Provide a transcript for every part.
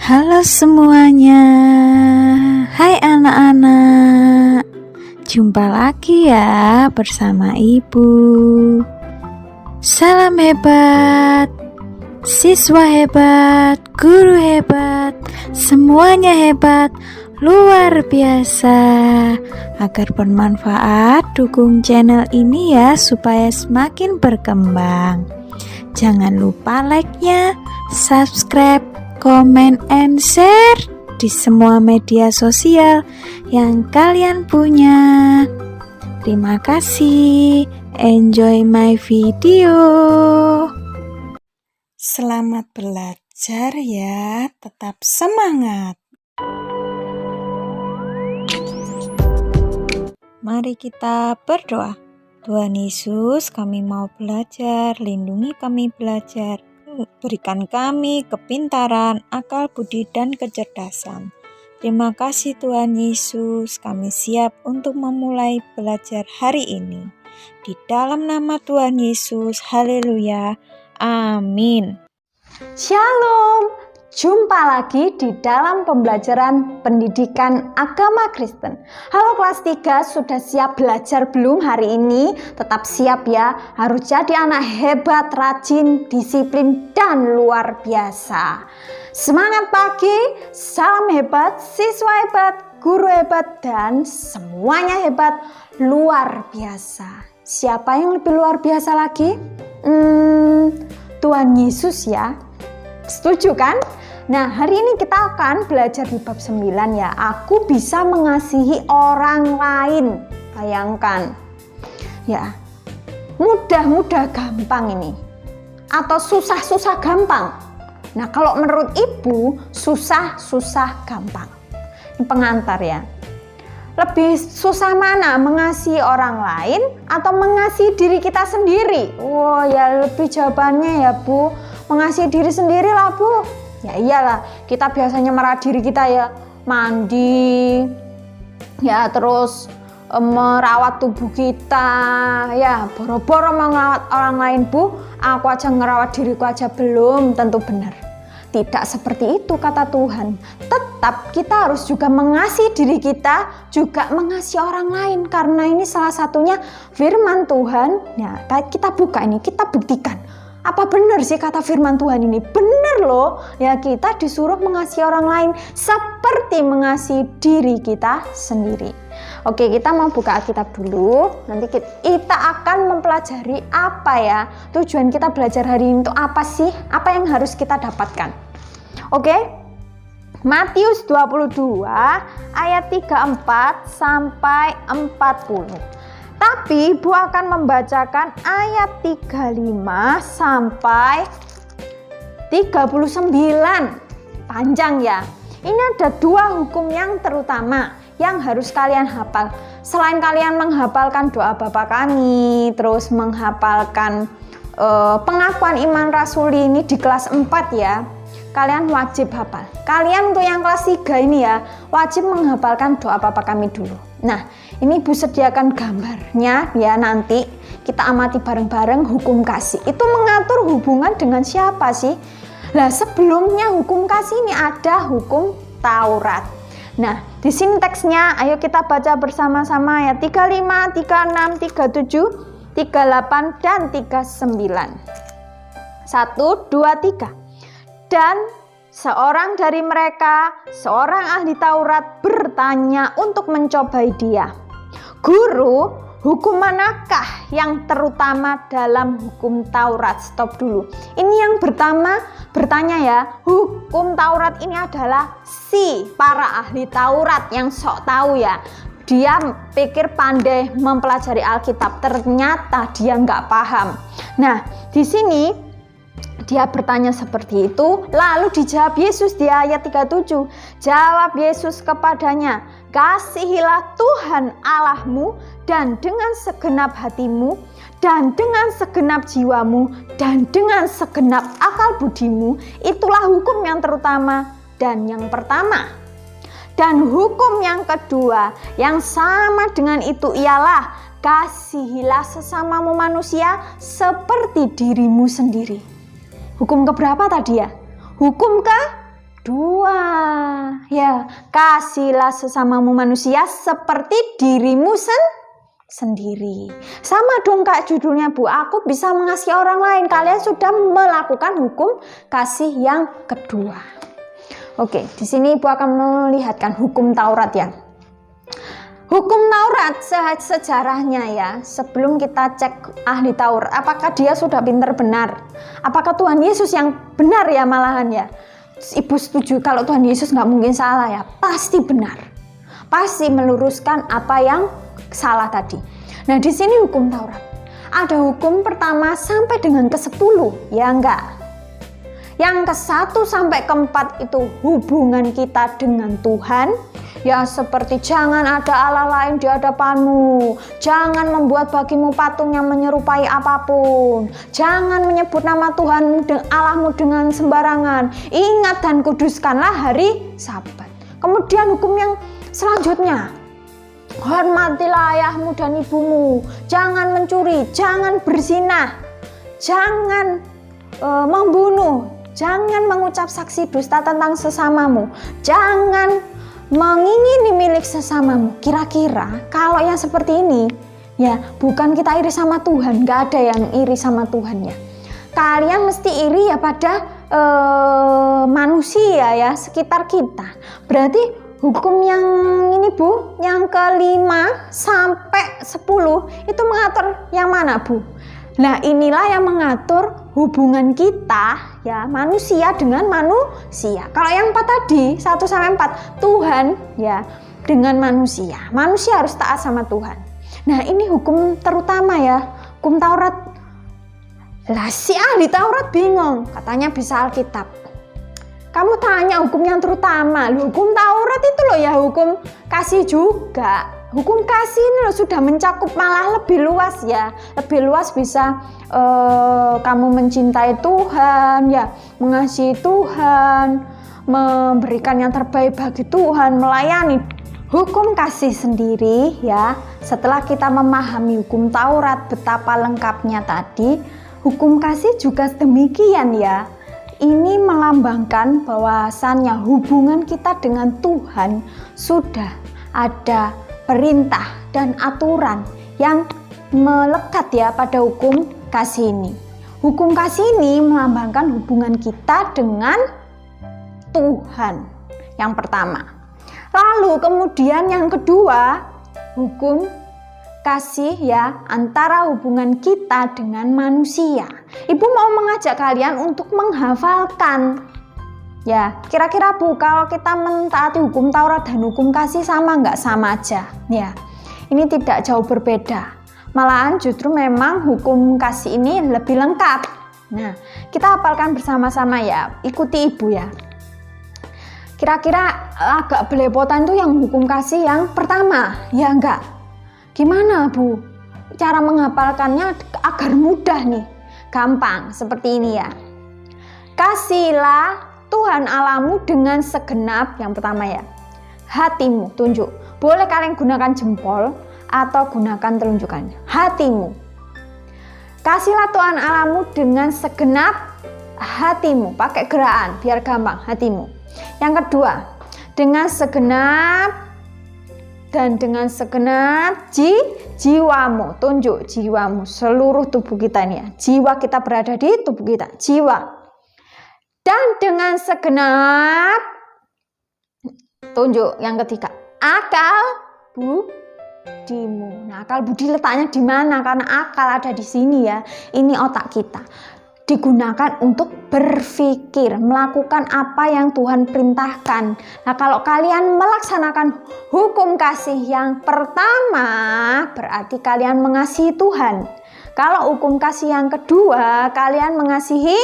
Halo semuanya, hai anak-anak, jumpa lagi ya bersama Ibu. Salam hebat, siswa hebat, guru hebat, semuanya hebat, luar biasa. Agar bermanfaat, dukung channel ini ya supaya semakin berkembang. Jangan lupa like-nya, subscribe, comment and share di semua media sosial yang kalian punya. Terima kasih. Enjoy my video. Selamat belajar ya. Tetap semangat. Mari kita berdoa. Tuhan Yesus, kami mau belajar, lindungi kami belajar. Berikan kami kepintaran, akal budi, dan kecerdasan. Terima kasih Tuhan Yesus, kami siap untuk memulai belajar hari ini. Di dalam nama Tuhan Yesus, haleluya, amin. Shalom, jumpa lagi di dalam pembelajaran pendidikan agama Kristen. Halo kelas 3, sudah siap belajar belum hari ini? Tetap siap ya, harus jadi anak hebat, rajin, disiplin, dan luar biasa. Semangat pagi, salam hebat, siswa hebat, guru hebat, dan semuanya hebat, luar biasa. Siapa yang lebih luar biasa lagi? Tuhan Yesus ya. Setuju kan? Nah, hari ini kita akan belajar di bab 9 ya. Aku bisa mengasihi orang lain. Bayangkan. Ya. Mudah-mudah gampang ini. Atau susah-susah gampang. Nah, kalau menurut Ibu, susah-susah gampang. Ini pengantar ya. Lebih susah mana? Mengasihi orang lain atau mengasihi diri kita sendiri? Wah, ya lebih jawabannya ya, Bu. Mengasihi diri sendiri lah, Bu. Ya iyalah, kita biasanya merawat diri kita ya, mandi, ya terus merawat tubuh kita, ya boro-boro merawat orang lain, Bu. Aku aja ngerawat diriku aja belum tentu benar. Tidak seperti itu kata Tuhan. Tetap kita harus juga mengasihi diri kita, juga mengasihi orang lain. Karena ini salah satunya firman Tuhan. Ya, kita buka ini, kita buktikan. Apa benar sih kata firman Tuhan ini? Benar loh. Ya, kita disuruh mengasihi orang lain seperti mengasihi diri kita sendiri. Oke, kita mau buka Alkitab dulu. Nanti kita akan mempelajari apa ya. Tujuan kita belajar hari ini itu apa sih? Apa yang harus kita dapatkan? Oke. Matius 22 ayat 34 sampai 40. Tapi Ibu akan membacakan ayat 35 sampai 39. Panjang ya. Ini ada dua hukum yang terutama yang harus kalian hafal. Selain kalian menghafalkan doa Bapa kami, terus menghafalkan pengakuan iman rasuli ini di kelas 4 ya. Kalian wajib hafal. Kalian untuk yang kelas 3 ini ya, wajib menghafalkan doa Bapa kami dulu. Nah, ini Ibu sediakan gambarnya ya, nanti kita amati bareng-bareng hukum kasih. Itu mengatur hubungan dengan siapa sih? Lah, sebelumnya hukum kasih ini ada hukum Taurat. Nah, di sini teksnya, ayo kita baca bersama-sama ya. 35, 36, 37, 38, dan 39. 1, 2, 3. Dan seorang dari mereka, seorang ahli Taurat, bertanya untuk mencobai dia, "Guru, hukum manakah yang terutama dalam hukum Taurat?" Stop dulu. Ini yang pertama bertanya ya, hukum Taurat ini adalah si para ahli Taurat yang sok tahu ya. Dia pikir pandai mempelajari Alkitab, ternyata dia nggak paham. Nah, di sini Dia bertanya seperti itu, lalu dijawab Yesus di ayat 37. Jawab Yesus kepadanya, kasihilah Tuhan Allahmu dan dengan segenap hatimu, dan dengan segenap jiwamu, dan dengan segenap akal budimu. Itulah hukum yang terutama dan yang pertama. Dan hukum yang kedua yang sama dengan itu ialah, kasihilah sesamamu manusia seperti dirimu sendiri. Hukum keberapa tadi ya? Hukum kedua. Ya, kasihlah sesamamu manusia seperti dirimu sendiri. Sama dong Kak judulnya Bu. Aku bisa mengasihi orang lain. Kalian sudah melakukan hukum kasih yang kedua. Oke, di sini Ibu akan melihatkan hukum Taurat ya. Hukum Taurat sejarahnya ya, sebelum kita cek ahli Taurat, apakah dia sudah pintar benar? Apakah Tuhan Yesus yang benar ya malahan ya? Ibu setuju kalau Tuhan Yesus nggak mungkin salah ya, pasti benar. Pasti meluruskan apa yang salah tadi. Nah di sini hukum Taurat. Ada hukum pertama sampai dengan ke-10, ya enggak? Yang ke-1 sampai ke-4 itu hubungan kita dengan Tuhan. Ya seperti jangan ada Allah lain di hadapanmu, jangan membuat bagimu patung yang menyerupai apapun, jangan menyebut nama Tuhan Allahmu dengan sembarangan, ingat dan kuduskanlah hari Sabat. Kemudian hukum yang selanjutnya, hormatilah ayahmu dan ibumu, jangan mencuri, jangan berzina, jangan membunuh, jangan mengucap saksi dusta tentang sesamamu, jangan mengingini milik sesamamu. Kira-kira kalau yang seperti ini ya bukan kita iri sama Tuhan, gak ada yang iri sama Tuhan ya. Kalian mesti iri ya pada manusia ya sekitar kita. Berarti hukum yang ini Bu, yang ke-5 sampai 10 itu mengatur yang mana Bu? Nah inilah yang mengatur hubungan kita ya manusia dengan manusia. Kalau yang 4 tadi 1 sampai 4 Tuhan ya dengan manusia. Manusia harus taat sama Tuhan. Nah ini hukum terutama ya, hukum Taurat. Lah si ahli Taurat bingung, katanya bisa Alkitab. Kamu tanya hukum yang terutama, hukum Taurat itu loh ya hukum kasih juga. Hukum kasih ini loh sudah mencakup malah lebih luas ya, lebih luas bisa kamu mencintai Tuhan ya, mengasihi Tuhan, memberikan yang terbaik bagi Tuhan, melayani. Hukum kasih sendiri ya, setelah kita memahami hukum Taurat betapa lengkapnya tadi, hukum kasih juga demikian ya. Ini melambangkan bahwasannya hubungan kita dengan Tuhan sudah ada perintah dan aturan yang melekat ya pada hukum kasih ini. Hukum kasih ini melambangkan hubungan kita dengan Tuhan yang pertama. Lalu kemudian yang kedua, hukum kasih ya antara hubungan kita dengan manusia. Ibu mau mengajak kalian untuk menghafalkan. Ya, kira-kira Bu, kalau kita mentaati hukum Taurat dan hukum kasih sama nggak? Sama aja. Ya, ini tidak jauh berbeda. Malahan justru memang hukum kasih ini lebih lengkap. Nah, kita hafalkan bersama-sama ya. Ikuti Ibu ya. Kira-kira agak belepotan tuh yang hukum kasih yang pertama, ya enggak? Gimana Bu? Cara menghafalkannya agar mudah nih. Gampang, seperti ini ya. Kasihlah Tuhan Allahmu dengan segenap, yang pertama ya, hatimu, tunjuk. Boleh kalian gunakan jempol atau gunakan telunjukannya. Hatimu. Kasihlah Tuhan Allahmu dengan segenap hatimu. Pakai gerakan biar gampang, hatimu. Yang kedua, dengan segenap dan dengan segenap jiwamu. Tunjuk jiwamu, seluruh tubuh kita ini ya. Jiwa kita berada di tubuh kita, jiwa. Dan dengan segenap, tunjuk yang ketiga, akal budimu. Nah, akal budi letaknya di mana? Karena akal ada di sini ya. Ini otak kita. Digunakan untuk berpikir, melakukan apa yang Tuhan perintahkan. Nah, kalau kalian melaksanakan hukum kasih yang pertama, berarti kalian mengasihi Tuhan. Kalau hukum kasih yang kedua, kalian mengasihi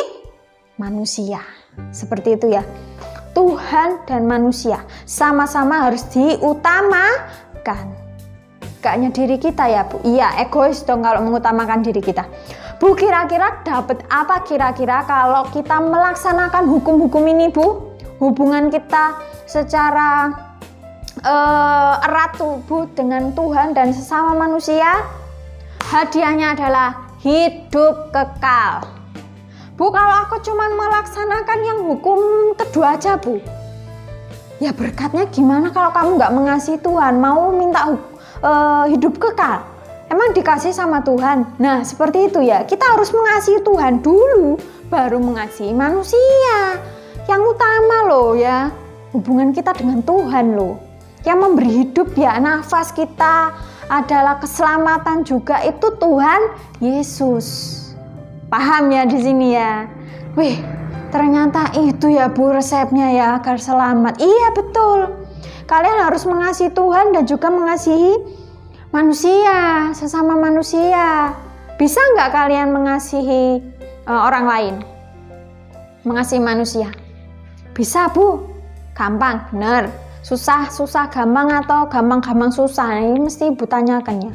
manusia. Seperti itu ya. Tuhan dan manusia sama-sama harus diutamakan. Gak hanya diri kita ya Bu. Iya, egois dong kalau mengutamakan diri kita. Bu, kira-kira dapat apa kira-kira kalau kita melaksanakan hukum-hukum ini Bu? Hubungan kita secara erat Bu dengan Tuhan dan sesama manusia. Hadiahnya adalah hidup kekal. Bu, kalau aku cuma melaksanakan yang hukum kedua aja Bu, ya berkatnya gimana kalau kamu nggak mengasihi Tuhan, mau minta hidup kekal, emang dikasih sama Tuhan? Nah seperti itu ya, kita harus mengasihi Tuhan dulu baru mengasihi manusia. Yang utama loh ya, hubungan kita dengan Tuhan loh, yang memberi hidup ya, nafas kita adalah keselamatan juga, itu Tuhan Yesus. Paham ya di sini ya? Wih, ternyata itu ya Bu resepnya ya agar selamat. Iya betul. Kalian harus mengasihi Tuhan dan juga mengasihi manusia, sesama manusia. Bisa nggak kalian mengasihi orang lain? Mengasihi manusia? Bisa Bu, gampang, bener. Susah gampang atau gampang susah? Ini mesti Ibu tanyakan ya.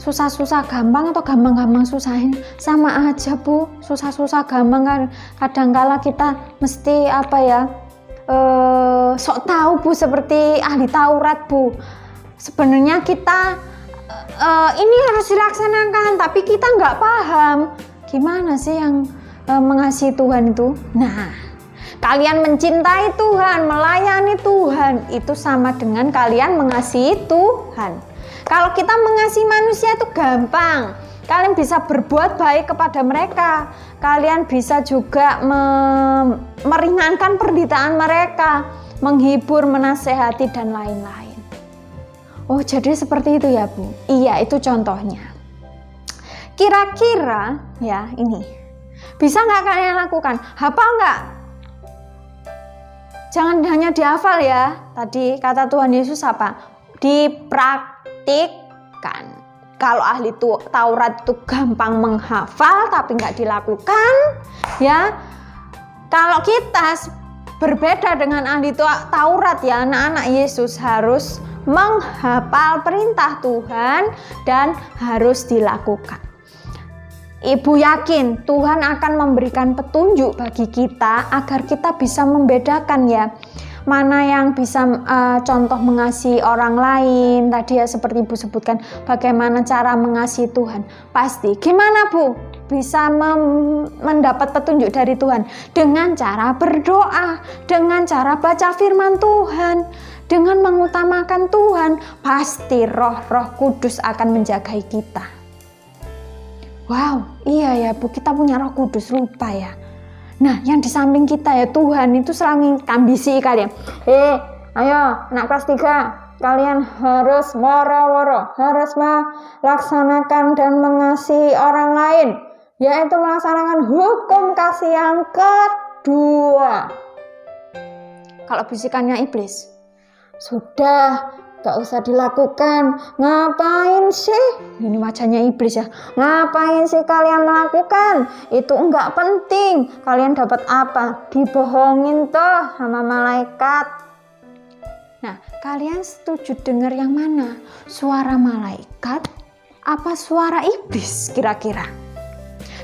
Susah gampang atau gampang susah? Sama aja Bu, susah gampang kan. Kadangkala kita mesti apa ya? Sok tahu Bu, seperti ahli Taurat Bu. Sebenarnya kita ini harus dilaksanakan, tapi kita nggak paham gimana sih yang mengasihi Tuhan itu. Nah, kalian mencintai Tuhan, melayani Tuhan, itu sama dengan kalian mengasihi Tuhan. Kalau kita mengasihi manusia itu gampang. Kalian bisa berbuat baik kepada mereka. Kalian bisa juga meringankan penderitaan mereka, menghibur, menasehati, dan lain-lain. Oh, jadi seperti itu ya Bu? Iya, itu contohnya. Kira-kira ya ini, bisa nggak kalian lakukan? Hafal nggak? Jangan hanya dihafal ya. Tadi kata Tuhan Yesus apa? Dipraktikkan. Kalau ahli Taurat itu gampang menghafal tapi nggak dilakukan, ya. Kalau kita berbeda dengan ahli Taurat ya, anak-anak Yesus harus menghafal perintah Tuhan dan harus dilakukan. Ibu yakin Tuhan akan memberikan petunjuk bagi kita agar kita bisa membedakan ya, mana yang bisa contoh mengasihi orang lain. Tadi ya seperti Ibu sebutkan, bagaimana cara mengasihi Tuhan. Pasti gimana Bu bisa mendapat petunjuk dari Tuhan? Dengan cara berdoa, dengan cara baca firman Tuhan, dengan mengutamakan Tuhan. Pasti Roh Kudus akan menjagai kita. Wow, iya ya Bu, kita punya Roh Kudus, lupa ya. Nah, yang di samping kita ya, Tuhan itu selalu ambisi kalian. Ayo, anak kelas 3, kalian harus woro-woro, harus melaksanakan dan mengasihi orang lain, yaitu melaksanakan hukum kasih yang kedua. Kalau bisikannya iblis, sudah, gak usah dilakukan. Ngapain sih? Ini wajahnya iblis ya. Ngapain sih kalian melakukan? Itu enggak penting. Kalian dapat apa? Dibohongin toh sama malaikat. Nah, kalian setuju dengar yang mana? Suara malaikat apa suara iblis kira-kira?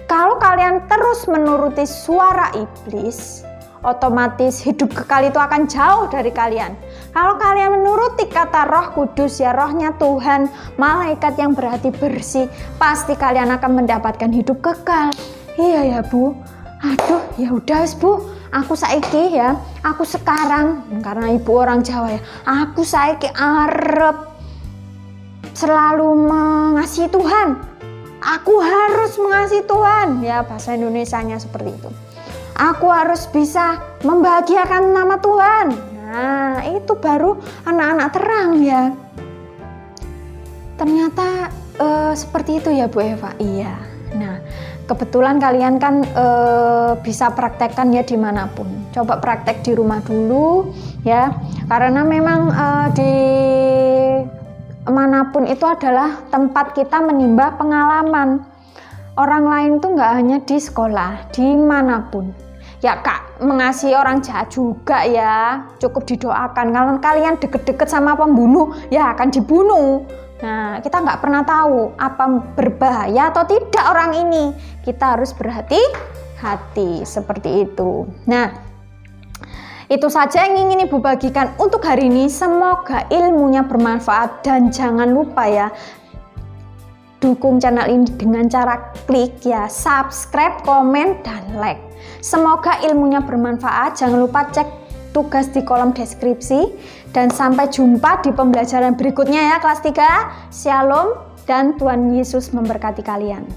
Kalau kalian terus menuruti suara iblis, otomatis hidup kekal itu akan jauh dari kalian. Kalau kalian menuruti kata Roh Kudus ya, rohnya Tuhan, malaikat yang berhati bersih, pasti kalian akan mendapatkan hidup kekal. Iya ya Bu. Aduh, ya udah Bu, aku saiki ya, aku sekarang, karena Ibu orang Jawa ya, aku saiki arep selalu mengasihi Tuhan. Aku harus mengasihi Tuhan. Ya, bahasa Indonesianya seperti itu. Aku harus bisa membahagiakan nama Tuhan. Nah, itu baru anak-anak terang ya. Ternyata seperti itu ya Bu Eva. Iya. Nah, kebetulan kalian kan bisa praktekkan ya dimanapun. Coba praktek di rumah dulu ya. Karena memang di manapun itu adalah tempat kita menimba pengalaman. Orang lain tuh nggak hanya di sekolah, dimanapun. Ya Kak, mengasihi orang jahat juga ya, cukup didoakan. Kalau kalian deket-deket sama pembunuh, ya akan dibunuh. Nah, kita nggak pernah tahu apa berbahaya atau tidak orang ini. Kita harus berhati-hati seperti itu. Nah, itu saja yang ingin Ibu bagikan untuk hari ini. Semoga ilmunya bermanfaat dan jangan lupa ya, dukung channel ini dengan cara klik ya subscribe, komen, dan like. Semoga ilmunya bermanfaat. Jangan lupa cek tugas di kolom deskripsi. Dan sampai jumpa di pembelajaran berikutnya ya kelas 3. Shalom dan Tuhan Yesus memberkati kalian.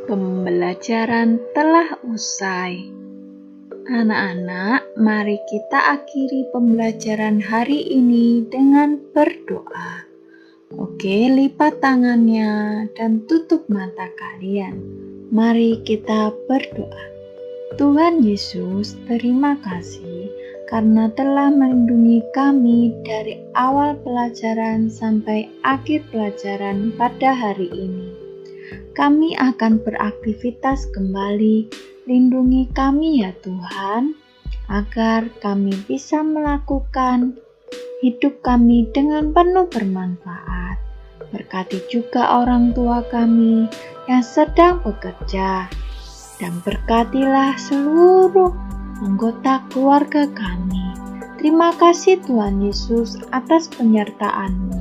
Pembelajaran telah usai. Anak-anak, mari kita akhiri pembelajaran hari ini dengan berdoa. Oke, lipat tangannya dan tutup mata kalian. Mari kita berdoa. Tuhan Yesus, terima kasih karena telah melindungi kami dari awal pelajaran sampai akhir pelajaran pada hari ini. Kami akan beraktivitas kembali. Lindungi kami ya Tuhan, agar kami bisa melakukan hidup kami dengan penuh bermanfaat. Berkati juga orang tua kami yang sedang bekerja, dan berkatilah seluruh anggota keluarga kami. Terima kasih Tuhan Yesus atas penyertaan-Mu.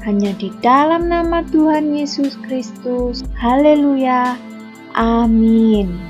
Hanya di dalam nama Tuhan Yesus Kristus. Haleluya. Amin.